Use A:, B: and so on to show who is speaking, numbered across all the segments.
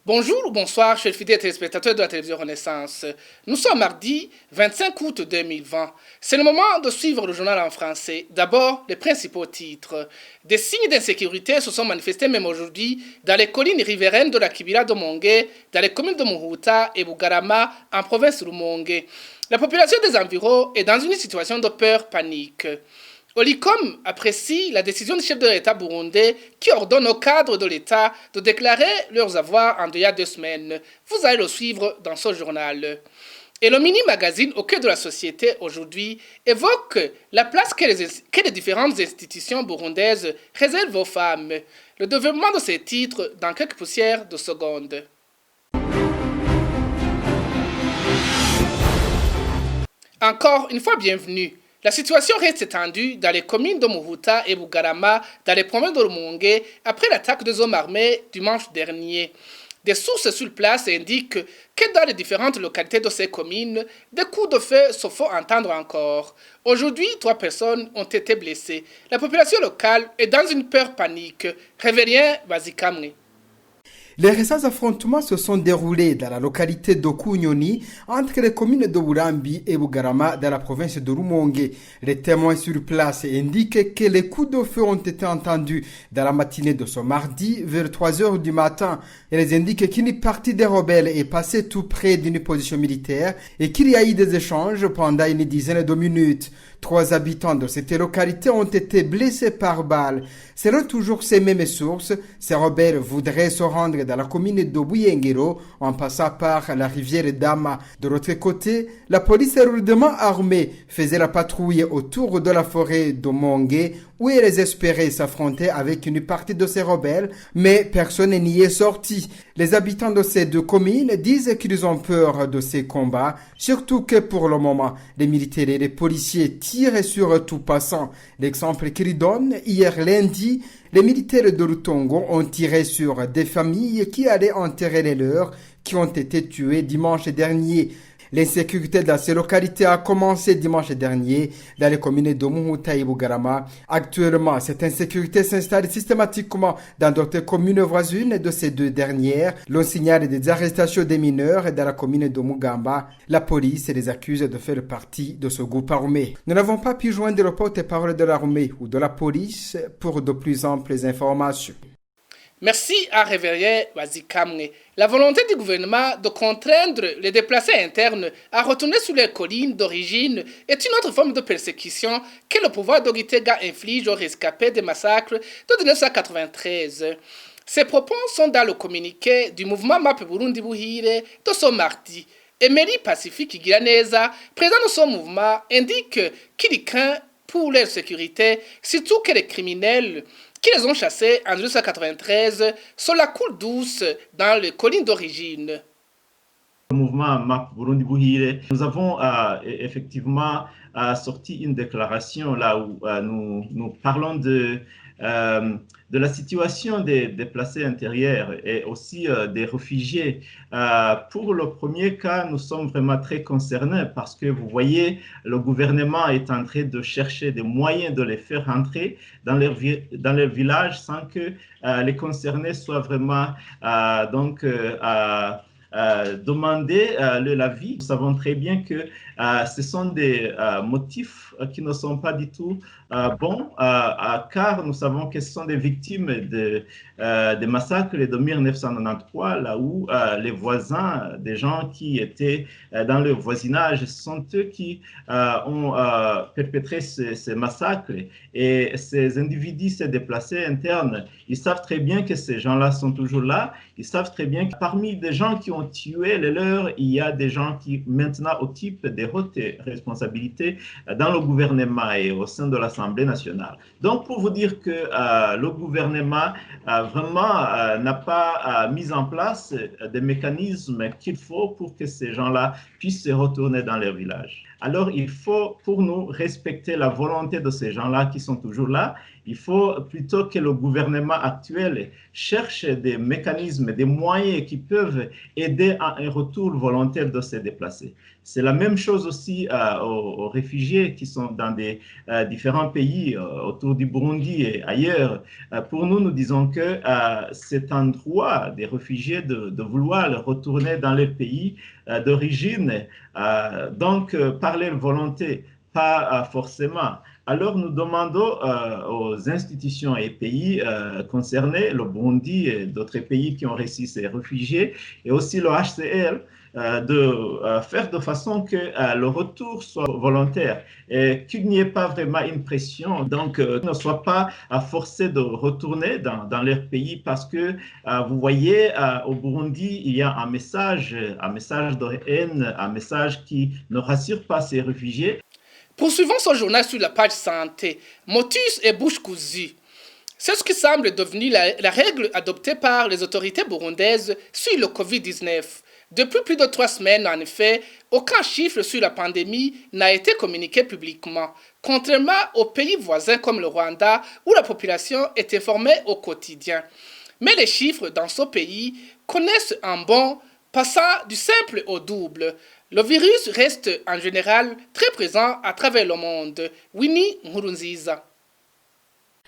A: Bonjour ou bonsoir, chers fidèles téléspectateurs de la télévision Renaissance. Nous sommes mardi 25 août 2020. C'est le moment de suivre le journal en français. D'abord, les principaux titres. Des signes d'insécurité se sont manifestés même aujourd'hui dans les collines riveraines de la Kibira de Mongué, dans les communes de Muhuta et Bugarama, en province de Rumongue. La population des environs est dans une situation de peur panique. Olicom apprécie la décision du chef de l'État burundais qui ordonne au cadre de l'État de déclarer leurs avoirs en il y a 2 semaines. Vous allez le suivre dans ce journal. Et le mini-magazine au cœur de la société aujourd'hui évoque la place que les différentes institutions burundaises réservent aux femmes. Le développement de ces titres dans quelques poussières de secondes. Encore une fois, bienvenue. La situation reste tendue dans les communes de Muhuta et Bugarama, dans les provinces de Rumongue, après l'attaque des hommes armés dimanche dernier. Des sources sur place indiquent que dans les différentes localités de ces communes, des coups de feu se font entendre encore. Aujourd'hui, 3 personnes ont été blessées. La population locale est dans une peur panique. Révérien Bazikamwe.
B: Les récents affrontements se sont déroulés dans la localité d'Okunyoni entre les communes de Urambi et Bugarama dans la province de Rumongue. Les témoins sur place indiquent que les coups de feu ont été entendus dans la matinée de ce mardi vers 3 heures du matin. Ils indiquent qu'une partie des rebelles est passée tout près d'une position militaire et qu'il y a eu des échanges pendant une dizaine de minutes. 3 habitants de cette localité ont été blessés par balle. Selon toujours ces mêmes sources, ces rebelles voudraient se rendre dans la commune de Buyengero en passant par la rivière Dama. De l'autre côté, la police rudement armée faisait la patrouille autour de la forêt de Mongue où ils espéraient s'affronter avec une partie de ces rebelles, mais personne n'y est sorti. Les habitants de ces 2 communes disent qu'ils ont peur de ces combats, surtout que pour le moment, les militaires et les policiers tirent sur tout passant. L'exemple qu'ils donnent, hier lundi, les militaires de Rutongo ont tiré sur des familles qui allaient enterrer les leurs qui ont été tués dimanche dernier. L'insécurité dans ces localités a commencé dimanche dernier dans les communes de Muhuta et Bugarama. Actuellement, cette insécurité s'installe systématiquement dans d'autres communes voisines de ces 2 dernières. L'on signale des arrestations des mineurs dans la commune de Mugamba. La police les accuse de faire partie de ce groupe armé. Nous n'avons pas pu joindre le porte-parole de l'armée ou de la police pour de plus amples informations.
A: Merci à Révérien Wazikamwe. La volonté du gouvernement de contraindre les déplacés internes à retourner sur les collines d'origine est une autre forme de persécution que le pouvoir de Gitega inflige aux rescapés des massacres de 1993. Ces propos sont dans le communiqué du mouvement MAP Burundi Buhire de ce mardi. Emery Pacifique Giraneza, président de ce mouvement, indique qu'il craint pour leur sécurité, surtout que les criminels qui les ont chassés en 1993 sur la cour douce dans les collines d'origine.
C: Le mouvement MAP Burundi Buhire, nous avons effectivement sorti une déclaration là où nous parlons de la situation des déplacés intérieurs et aussi des réfugiés. Pour le premier cas, nous sommes vraiment très concernés parce que vous voyez, le gouvernement est en train de chercher des moyens de les faire rentrer dans leur village sans que les concernés soient vraiment demander l'avis. Nous savons très bien que ce sont des motifs qui ne sont pas du tout bons, car nous savons que ce sont des victimes des massacres de 1993, là où les voisins, des gens qui étaient dans le voisinage, ce sont eux qui ont perpétré ces massacres. Et ces individus, ces déplacés internes, ils savent très bien que ces gens-là sont toujours là. Ils savent très bien que parmi des gens qui ont tué les leurs, il y a des gens qui maintenant occupent des hautes responsabilités dans le gouvernement et au sein de l'Assemblée nationale. Donc, pour vous dire que le gouvernement vraiment n'a pas mis en place des mécanismes qu'il faut pour que ces gens-là puissent se retourner dans leur village. Alors, il faut, pour nous, respecter la volonté de ces gens-là qui sont toujours là Il faut plutôt que le gouvernement actuel cherche des mécanismes, des moyens qui peuvent aider à un retour volontaire de ces déplacés. C'est la même chose aussi aux réfugiés qui sont dans des différents pays autour du Burundi et ailleurs. Pour nous, nous disons que c'est un droit des réfugiés de vouloir retourner dans leur pays d'origine, donc par leur volonté, pas forcément. Alors, nous demandons aux institutions et pays concernés, le Burundi et d'autres pays qui ont reçu ces réfugiés, et aussi le HCR, de faire de façon que le retour soit volontaire et qu'il n'y ait pas vraiment une pression, donc ne soient pas forcés de retourner dans leur pays parce que vous voyez, au Burundi, il y a un message de haine, un message qui ne rassure pas ces réfugiés.
A: Poursuivons ce journal sur la page santé. Motus et bouche cousue. C'est ce qui semble devenir la règle adoptée par les autorités burundaises sur le Covid-19. Depuis plus de 3 semaines, en effet, aucun chiffre sur la pandémie n'a été communiqué publiquement, contrairement aux pays voisins comme le Rwanda, où la population est informée au quotidien. Mais les chiffres dans ce pays connaissent un bond passant du simple au double. Le virus reste en général très présent à travers le monde. Winnie Nkurunziza.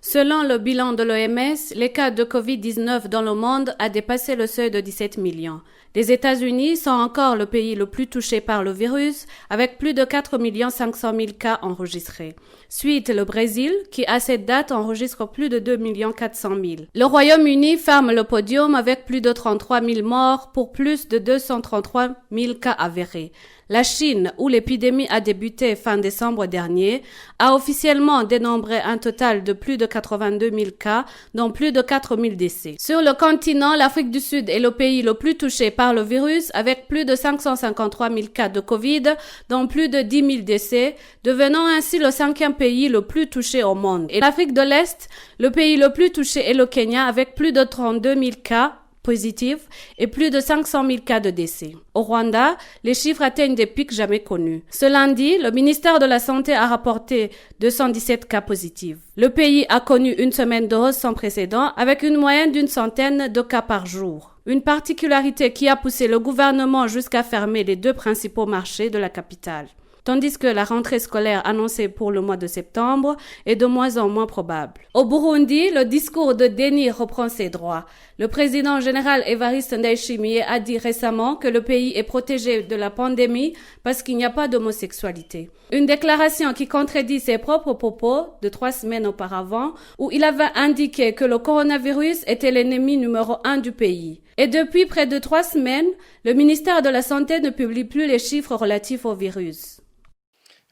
D: Selon le bilan de l'OMS, les cas de Covid-19 dans le monde a dépassé le seuil de 17 millions. Les États-Unis sont encore le pays le plus touché par le virus, avec plus de 4 500 000 cas enregistrés. Suite le Brésil, qui à cette date enregistre plus de 2 400 000. Le Royaume-Uni ferme le podium avec plus de 33 000 morts pour plus de 233 000 cas avérés. La Chine, où l'épidémie a débuté fin décembre dernier, a officiellement dénombré un total de plus de 82 000 cas, dont plus de 4 000 décès. Sur le continent, l'Afrique du Sud est le pays le plus touché par le virus, avec plus de 553 000 cas de Covid, dont plus de 10 000 décès, devenant ainsi le 5e pays le plus touché au monde. Et l'Afrique de l'Est, le pays le plus touché est le Kenya, avec plus de 32 000 cas positifs et plus de 500 000 cas de décès. Au Rwanda, les chiffres atteignent des pics jamais connus. Ce lundi, le ministère de la Santé a rapporté 217 cas positifs. Le pays a connu une semaine de hausse sans précédent avec une moyenne d'une centaine de cas par jour. Une particularité qui a poussé le gouvernement jusqu'à fermer les 2 principaux marchés de la capitale. Tandis que la rentrée scolaire annoncée pour le mois de septembre est de moins en moins probable. Au Burundi, le discours de déni reprend ses droits. Le président général Evariste Ndayishimiye a dit récemment que le pays est protégé de la pandémie parce qu'il n'y a pas d'homosexualité. Une déclaration qui contredit ses propres propos de 3 semaines auparavant, où il avait indiqué que le coronavirus était l'ennemi numéro 1 du pays. Et depuis près de 3 semaines, le ministère de la Santé ne publie plus les chiffres relatifs au virus.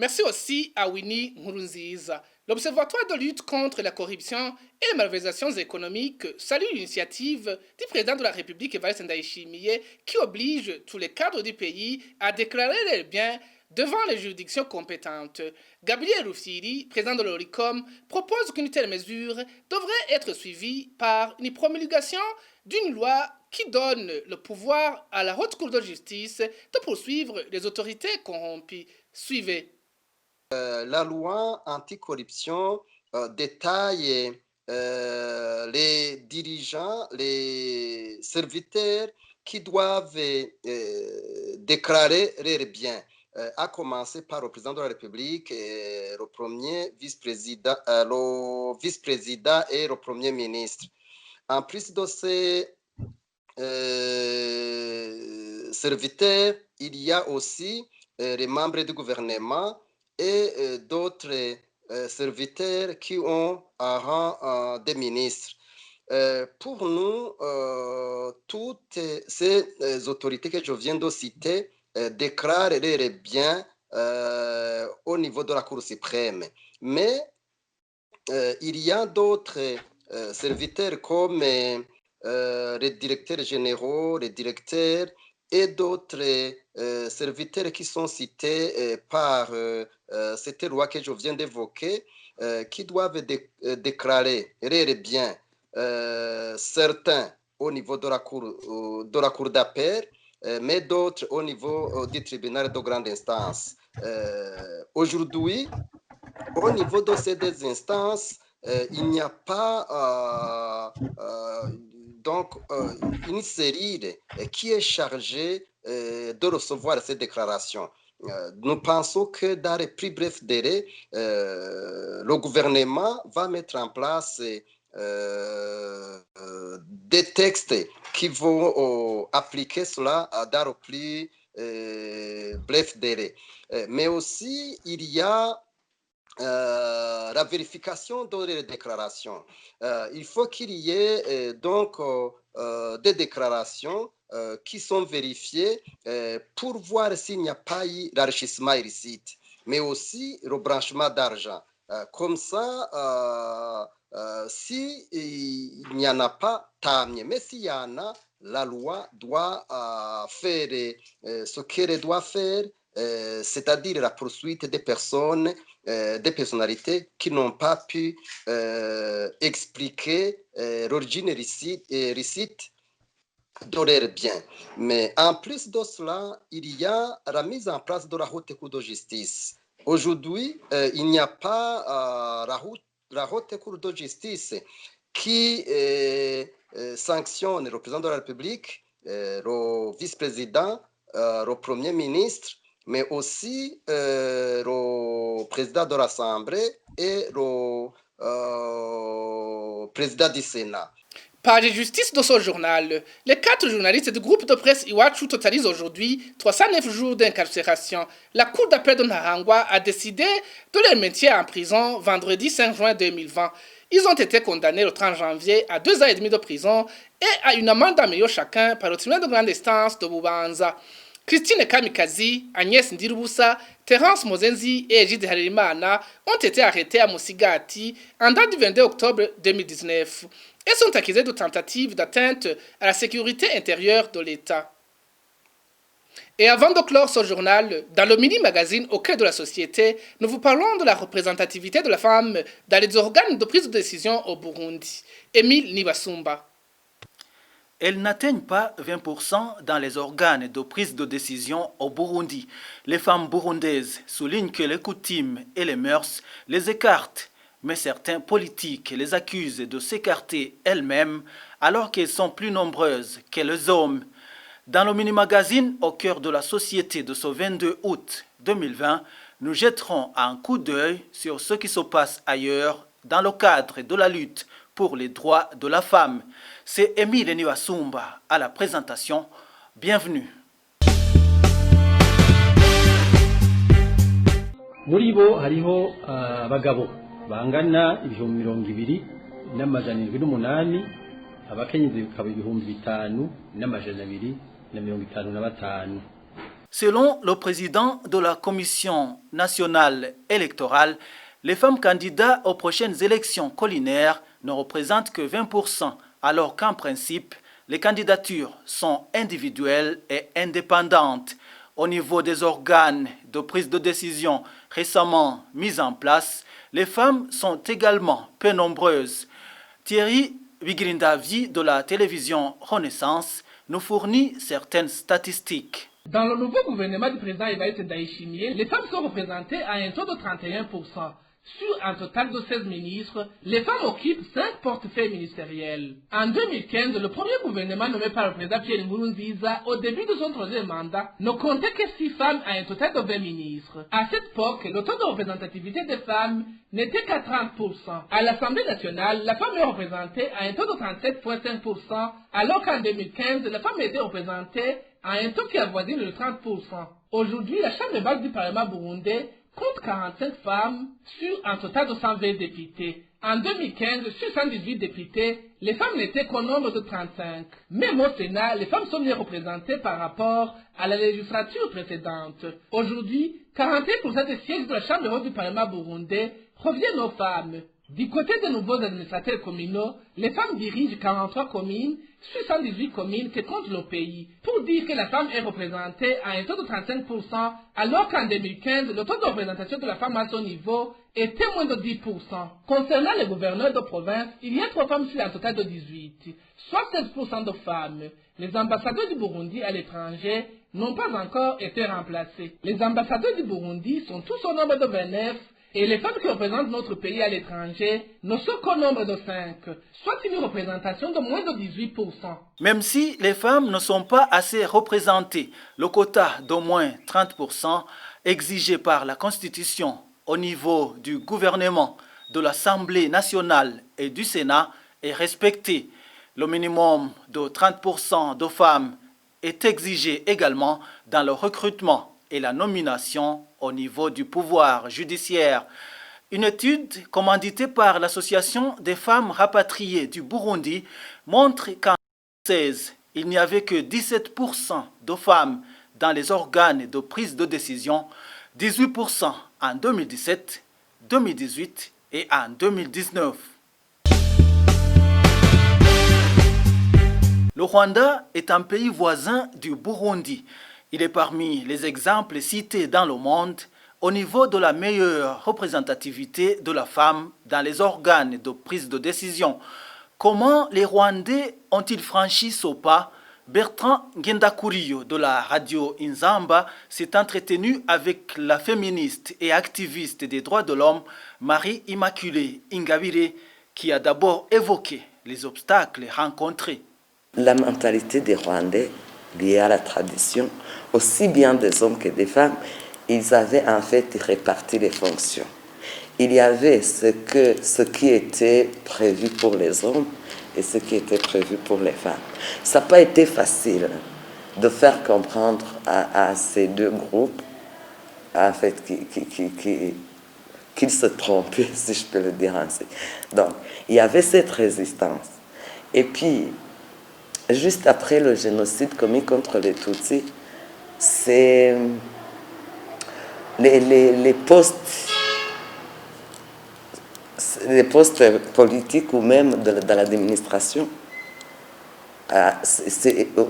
A: Merci aussi à Winnie Nkurunziza. L'Observatoire de lutte contre la corruption et les malversations économiques salue l'initiative du président de la République Evariste Ndayishimiye qui oblige tous les cadres du pays à déclarer leurs biens devant les juridictions compétentes. Gabriel Rufyiri, président de l'ORICOM, propose qu'une telle mesure devrait être suivie par une promulgation d'une loi qui donne le pouvoir à la Haute Cour de justice de poursuivre les autorités corrompues. Suivez.
E: La loi anticorruption détaille les dirigeants, les serviteurs qui doivent déclarer leurs biens, à commencer par le président de la République, le premier vice-président, et le premier ministre. En plus de ces serviteurs, il y a aussi les membres du gouvernement et d'autres serviteurs qui ont un rang de ministre. Pour nous, toutes ces autorités que je viens de citer déclarent leurs biens au niveau de la Cour suprême. Mais il y a d'autres serviteurs comme les directeurs généraux, les directeurs et d'autres serviteurs qui sont cités par cette loi que je viens d'évoquer, qui doivent déclarer leurs biens, certains au niveau de la cour d'appel, mais d'autres au niveau du tribunal de grande instance. Aujourd'hui, au niveau de ces deux instances, il n'y a pas une série qui est chargée de recevoir ces déclarations. Nous pensons que dans les plus brefs délais, le gouvernement va mettre en place des textes qui vont appliquer cela dans le plus bref délai. Mais aussi, il y a la vérification des déclarations. Il faut qu'il y ait des déclarations qui sont vérifiées pour voir s'il n'y a pas eu l'enrichissement illicite, mais aussi le branchement d'argent. Comme ça, s'il n'y en a pas, tant mieux. Mais s'il y en a, la loi doit faire ce qu'elle doit faire, c'est-à-dire la poursuite des personnes, des personnalités qui n'ont pas pu expliquer l'origine illicite de leurs biens. Mais en plus de cela, il y a la mise en place de la haute cour de justice. Aujourd'hui, il n'y a pas la haute cour de justice qui sanctionne le président de la République, le vice-président, le premier ministre, mais aussi le président de l'Assemblée et le président du Sénat.
A: Page de justice de ce journal. Les 4 journalistes du groupe de presse Iwachu totalisent aujourd'hui 309 jours d'incarcération. La cour d'appel de Nahangwa a décidé de les maintenir en prison vendredi 5 juin 2020. Ils ont été condamnés le 30 janvier à 2 ans et demi de prison et à une amende d'un million chacun par le tribunal de grande instance de Bubanza. Christine Kamikazi, Agnès Ndirubusa, Terence Mozenzi et Egide Harerimana ont été arrêtés à Musigati en date du 22 octobre 2019 et sont accusés de tentative d'atteinte à la sécurité intérieure de l'État. Et avant de clore ce journal, dans le mini-magazine Au cœur de la société, nous vous parlons de la représentativité de la femme dans les organes de prise de décision au Burundi. Émile Nibasumba.
F: Elles n'atteignent pas 20% dans les organes de prise de décision au Burundi. Les femmes burundaises soulignent que les coutumes et les mœurs les écartent, mais certains politiques les accusent de s'écarter elles-mêmes alors qu'elles sont plus nombreuses que les hommes. Dans le mini-magazine Au cœur de la société de ce 22 août 2020, nous jetterons un coup d'œil sur ce qui se passe ailleurs dans le cadre de la lutte pour les droits de la femme. C'est Émile Niwasumba à la présentation. Bienvenue.
G: Muri bo hariho abagabo bangana ibihumbi 200 n'amajana 78, abakenyezi bikaba ibihumbi 5 n'amajana 255.
F: Selon le président de la Commission nationale électorale, les femmes candidates aux prochaines élections collinaires ne représentent que 20%, alors qu'en principe, les candidatures sont individuelles et indépendantes. Au niveau des organes de prise de décision récemment mis en place, les femmes sont également peu nombreuses. Thierry Bigrindavi de la télévision Renaissance nous fournit certaines statistiques.
H: Dans le nouveau gouvernement du président Evariste Ndayishimiye, les femmes sont représentées à un taux de 31%. Sur un total de 16 ministres, les femmes occupent 5 portefeuilles ministériels. En 2015, le premier gouvernement nommé par le président Pierre Nkurunziza, au début de son 3e mandat, ne comptait que 6 femmes à un total de 20 ministres. À cette époque, le taux de représentativité des femmes n'était qu'à 30%. À l'Assemblée nationale, la femme est représentée à un taux de 37,5%, alors qu'en 2015, la femme était représentée à un taux qui avoisine le 30%. Aujourd'hui, la Chambre basse du Parlement burundais compte 45 femmes sur un total de 120 députés. En 2015, sur 118 députés, les femmes n'étaient qu'au nombre de 35. Même au Sénat, les femmes sont mieux représentées par rapport à la législature précédente. Aujourd'hui, 41% des sièges de la Chambre haute du Parlement burundais reviennent aux femmes. Du côté des nouveaux administrateurs communaux, les femmes dirigent 43 communes sur 118 communes que compte le pays. Pour dire que la femme est représentée à un taux de 35%, alors qu'en 2015, le taux de représentation de la femme à son niveau était moins de 10%. Concernant les gouverneurs de province, il y a 3 femmes sur un total de 18, soit 16% de femmes. Les ambassadeurs du Burundi à l'étranger n'ont pas encore été remplacés. Les ambassadeurs du Burundi sont tous au nombre de 29, Et les femmes qui représentent notre pays à l'étranger ne sont qu'au nombre de 5, soit une représentation de moins de 18%.
F: Même si les femmes ne sont pas assez représentées, le quota d'au moins 30% exigé par la Constitution au niveau du gouvernement, de l'Assemblée nationale et du Sénat est respecté. Le minimum de 30% de femmes est exigé également dans le recrutement et la nomination au niveau du pouvoir judiciaire. Une étude commanditée par l'Association des femmes rapatriées du Burundi montre qu'en 2016, il n'y avait que 17% de femmes dans les organes de prise de décision, 18% en 2017, 2018 et en 2019. Le Rwanda est un pays voisin du Burundi. Il est parmi les exemples cités dans le monde au niveau de la meilleure représentativité de la femme dans les organes de prise de décision. Comment les Rwandais ont-ils franchi ce pas? Bertrand Ngendakuriyo de la radio Inzamba s'est entretenu avec la féministe et activiste des droits de l'homme Marie-Immaculée Ingabire qui a d'abord évoqué les obstacles rencontrés.
I: La mentalité des Rwandais liée à la tradition, aussi bien des hommes que des femmes, ils avaient en fait réparti les fonctions. Il y avait ce qui était prévu pour les hommes et ce qui était prévu pour les femmes. Ça n'a pas été facile de faire comprendre à ces deux groupes en fait, qu'ils se trompaient, si je peux le dire ainsi. Donc, il y avait cette résistance. Et puis, juste après le génocide commis contre les Tutsis, c'est les postes politiques ou même dans l'administration.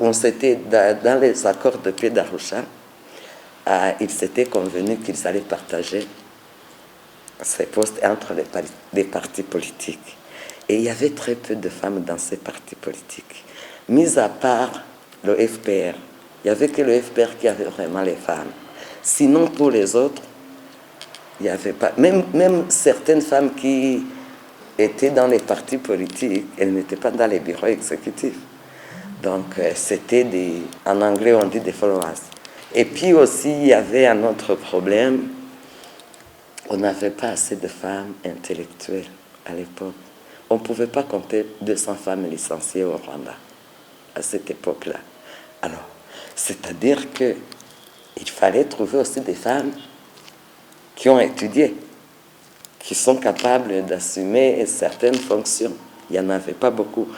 I: On s'était dans les accords de paix d'Arusha, ils s'étaient convenus qu'ils allaient partager ces postes entre les partis politiques. Et il y avait très peu de femmes dans ces partis politiques. Mis à part le FPR, il n'y avait que le FPR qui avait vraiment les femmes. Sinon, pour les autres, il n'y avait pas. Même certaines femmes qui étaient dans les partis politiques, elles n'étaient pas dans les bureaux exécutifs. Donc, c'était en anglais, on dit des followers. Et puis aussi, il y avait un autre problème. On n'avait pas assez de femmes intellectuelles à l'époque. On ne pouvait pas compter 200 femmes licenciées au Rwanda à cette époque-là. Alors, c'est-à-dire qu'il fallait trouver aussi des femmes qui ont étudié, qui sont capables d'assumer certaines fonctions. Il n'y en avait pas beaucoup.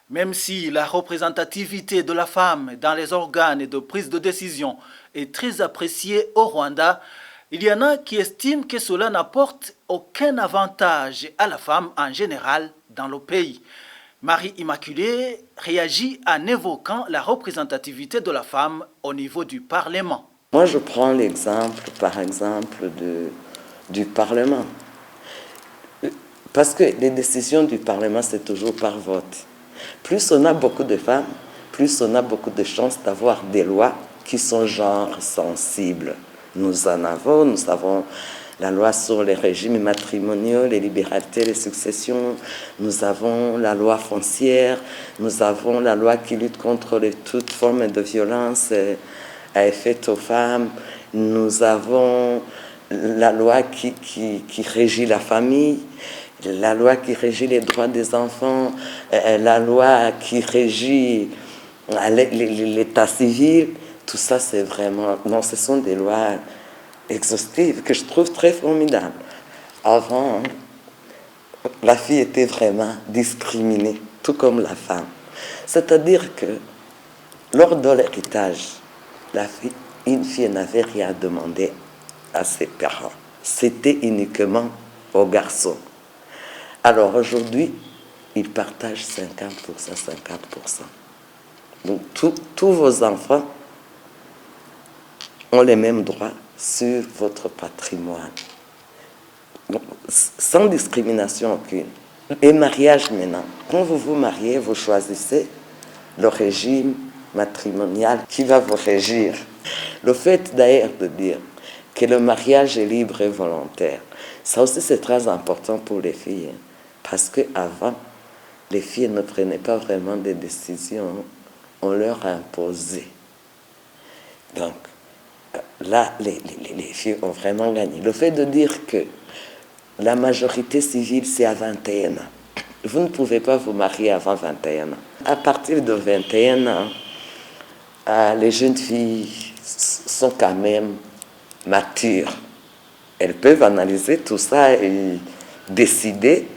F: Même si la représentativité de la femme dans les organes de prise de décision est très appréciée au Rwanda, il y en a qui estiment que cela n'apporte aucun avantage à la femme en général dans le pays. Marie-Immaculée réagit en évoquant la représentativité de la femme au niveau du Parlement.
I: Moi, je prends l'exemple, par exemple, du Parlement. Parce que les décisions du Parlement, c'est toujours par vote. Plus on a beaucoup de femmes, plus on a beaucoup de chances d'avoir des lois qui sont genre sensibles. Nous avons la loi sur les régimes matrimoniaux, les libertés, les successions, nous avons la loi foncière, nous avons la loi qui lutte contre toute forme de violence faite aux femmes, nous avons la loi qui régit la famille, la loi qui régit les droits des enfants, la loi qui régit l'état civil. Tout ça, c'est vraiment... Non, ce sont des lois exhaustives que je trouve très formidables. Avant, la fille était vraiment discriminée, tout comme la femme. C'est-à-dire que lors de l'héritage, une fille n'avait rien demandé à ses parents. C'était uniquement aux garçons. Alors aujourd'hui, ils partagent 50%, 50%. Donc tous vos enfants ont les mêmes droits sur votre patrimoine. Donc, sans discrimination aucune. Et mariage maintenant. Quand vous vous mariez, vous choisissez le régime matrimonial qui va vous régir. Le fait d'ailleurs de dire que le mariage est libre et volontaire. Ça aussi, c'est très important pour les filles, parce qu'avant, les filles ne prenaient pas vraiment des décisions, on leur imposait. Donc, là, les filles ont vraiment gagné. Le fait de dire que la majorité civile, c'est à 21 ans. Vous ne pouvez pas vous marier avant 21 ans. À partir de 21 ans, les jeunes filles sont quand même matures. Elles peuvent analyser tout ça et décider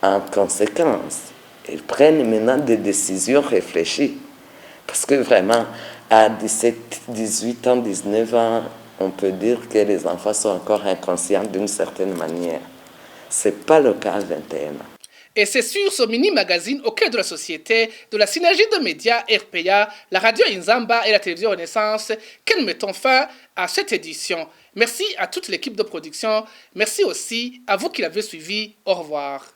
I: en conséquence. Elles prennent maintenant des décisions réfléchies. Parce que vraiment, à 17, 18 ans, 19 ans, on peut dire que les enfants sont encore inconscients d'une certaine manière. Ce n'est pas le cas à 21 ans.
A: Et c'est sur ce mini-magazine au cœur de la société, de la synergie de médias RPA, la radio Inzamba et la télévision Renaissance que nous mettons fin à cette édition. Merci à toute l'équipe de production. Merci aussi à vous qui l'avez suivi. Au revoir.